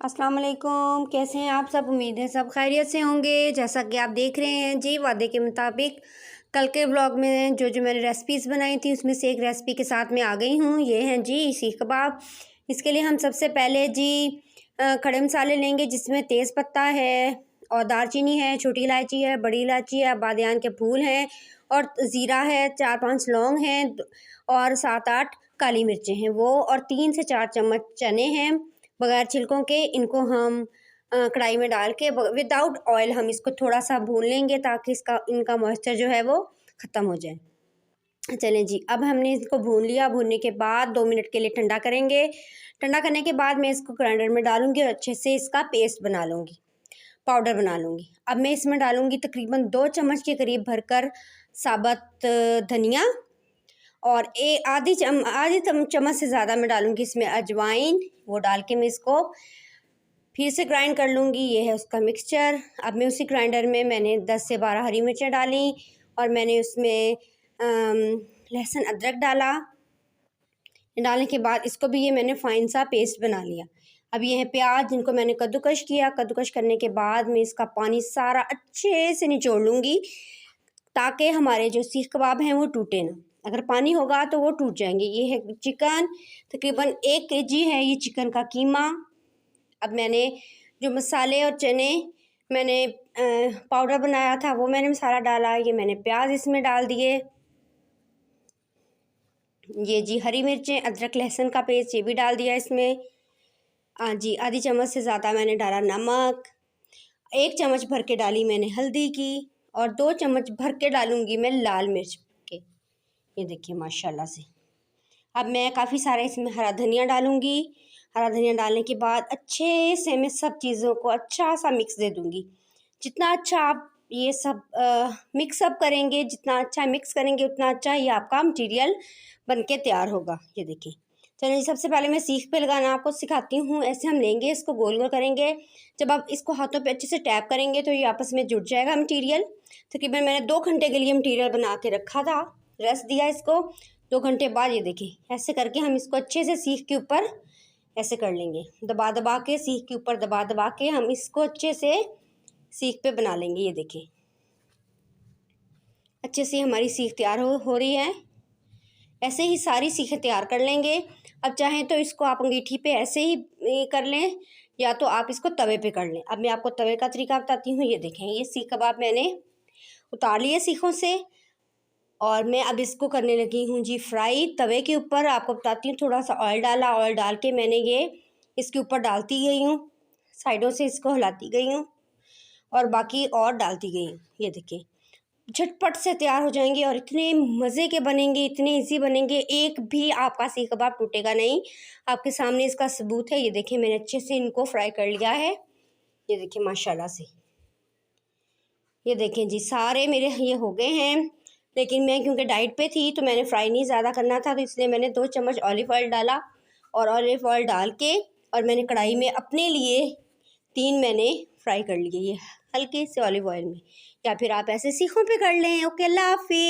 अस्सलाम वालेकुम। कैसे हैं आप सब? उम्मीद है सब खैरियत से होंगे। जैसा कि आप देख रहे हैं जी, वादे के मुताबिक कल के व्लॉग में जो मैंने रेसिपीज़ बनाई थी उसमें से एक रेसिपी के साथ मैं आ गई हूँ। ये हैं जी सीख कबाब। इसके लिए हम सबसे पहले जी खड़े मसाले लेंगे, जिसमें तेज़ पत्ता है और दालचीनी है, छोटी इलायची है, बड़ी इलायची है, बादियान के फूल हैं और ज़ीरा है, 4-5 लौंग हैं और 7-8 काली मिर्चें हैं वो, और 3 से 4 चम्मच चने हैं बगैर छिलकों के। इनको हम कढ़ाई में डाल के विदाउट ऑयल हम इसको थोड़ा सा भून लेंगे, ताकि इनका मॉइस्चर जो है वो ख़त्म हो जाए। चलें जी, अब हमने इसको भून लिया। भूनने के बाद 2 मिनट के लिए ठंडा करेंगे। ठंडा करने के बाद मैं इसको ग्राइंडर में डालूंगी और अच्छे से इसका पेस्ट बना लूँगी, पाउडर बना लूँगी। अब मैं इसमें डालूँगी तकरीबन 2 चम्मच के करीब भरकर साबुत धनिया, और आधी चम्मच से ज़्यादा मैं डालूँगी इसमें अजवाइन। वो डाल के मैं इसको फिर से ग्राइंड कर लूँगी। ये है उसका मिक्सचर। अब मैं उसी ग्राइंडर में मैंने 10 से 12 हरी मिर्चें डाली और मैंने उसमें लहसुन अदरक डाला। डालने के बाद इसको भी ये मैंने फ़ाइन सा पेस्ट बना लिया। अब ये है प्याज, जिनको मैंने कद्दूकश किया। कद्दूकश करने के बाद मैं इसका पानी सारा अच्छे से निचोड़ लूँगी, ताकि हमारे जो सीख कबाब हैं वो टूटे ना। अगर पानी होगा तो वो टूट जाएंगे। ये है चिकन, तकरीबन 1 केजी है ये चिकन का कीमा। अब मैंने जो मसाले और चने मैंने पाउडर बनाया था वो मैंने मसाला डाला। ये मैंने प्याज इसमें डाल दिए। ये जी हरी मिर्चें, अदरक लहसुन का पेस्ट ये भी डाल दिया इसमें। जी आधी चम्मच से ज़्यादा मैंने डाला नमक। 1 चम्मच भर के डाली मैंने हल्दी की, और 2 चम्मच भर के डालूँगी मैं लाल मिर्च के। ये देखिए माशाल्लाह से। अब मैं काफ़ी सारा इसमें हरा धनिया डालूँगी। हरा धनिया डालने के बाद अच्छे से मैं सब चीज़ों को अच्छा सा मिक्स दे दूँगी। जितना अच्छा आप ये सब मिक्सअप करेंगे, जितना अच्छा मिक्स करेंगे उतना अच्छा ये आपका मटीरियल बन के तैयार होगा। ये देखिए। चलिए सबसे पहले मैं सीख पे लगाना आपको सिखाती हूँ। ऐसे हम लेंगे, इसको गोल गोल करेंगे। जब आप इसको हाथों पे अच्छे से टैप करेंगे तो ये आपस में जुड़ जाएगा मटीरियल। तकरीबन मैंने 2 घंटे के लिए मटीरियल बना के रखा था, रेस्ट दिया इसको। 2 घंटे बाद ये देखिए ऐसे करके हम इसको अच्छे से सीख के ऊपर ऐसे कर लेंगे, दबा दबा के सीख के ऊपर दबा दबा के हम इसको अच्छे से सीख पे बना लेंगे। ये देखिए अच्छे से हमारी सीख तैयार हो रही है। ऐसे ही सारी सीखें तैयार कर लेंगे। अब चाहें तो इसको आप अंगीठी पे ऐसे ही कर लें, या तो आप इसको तवे पे कर लें। अब मैं आपको तवे का तरीका बताती हूँ। ये देखें, ये सीख कबाब मैंने उतार लिए सीखों से, और मैं अब इसको करने लगी हूँ जी फ्राई तवे के ऊपर। आपको बताती हूँ, थोड़ा सा ऑयल डाला, ऑयल डाल के मैंने ये इसके ऊपर डालती गई हूँ, साइडों से इसको हिलाती गई हूँ और बाकी और डालती गई हूँ। ये देखिए झटपट से तैयार हो जाएंगे और इतने मज़े के बनेंगे, इतने इजी बनेंगे, एक भी आपका सीख कबाब टूटेगा नहीं। आपके सामने इसका सबूत है। ये देखिए मैंने अच्छे से इनको फ्राई कर लिया है। ये देखिए माशाल्लाह से। ये देखें जी सारे मेरे ये हो गए हैं, लेकिन मैं क्योंकि डाइट पे थी तो मैंने फ्राई नहीं ज़्यादा करना था, तो इसलिए मैंने 2 चम्मच ऑलिव ऑयल डाला, और ऑलिव ऑयल डाल के और मैंने कढ़ाई में अपने लिए 3 मैंने फ्राई कर लिए, ये हल्के से ऑलिव ऑयल में, या फिर आप ऐसे सीखों पे कर लें। ओके, अल्लाह हाफिज़।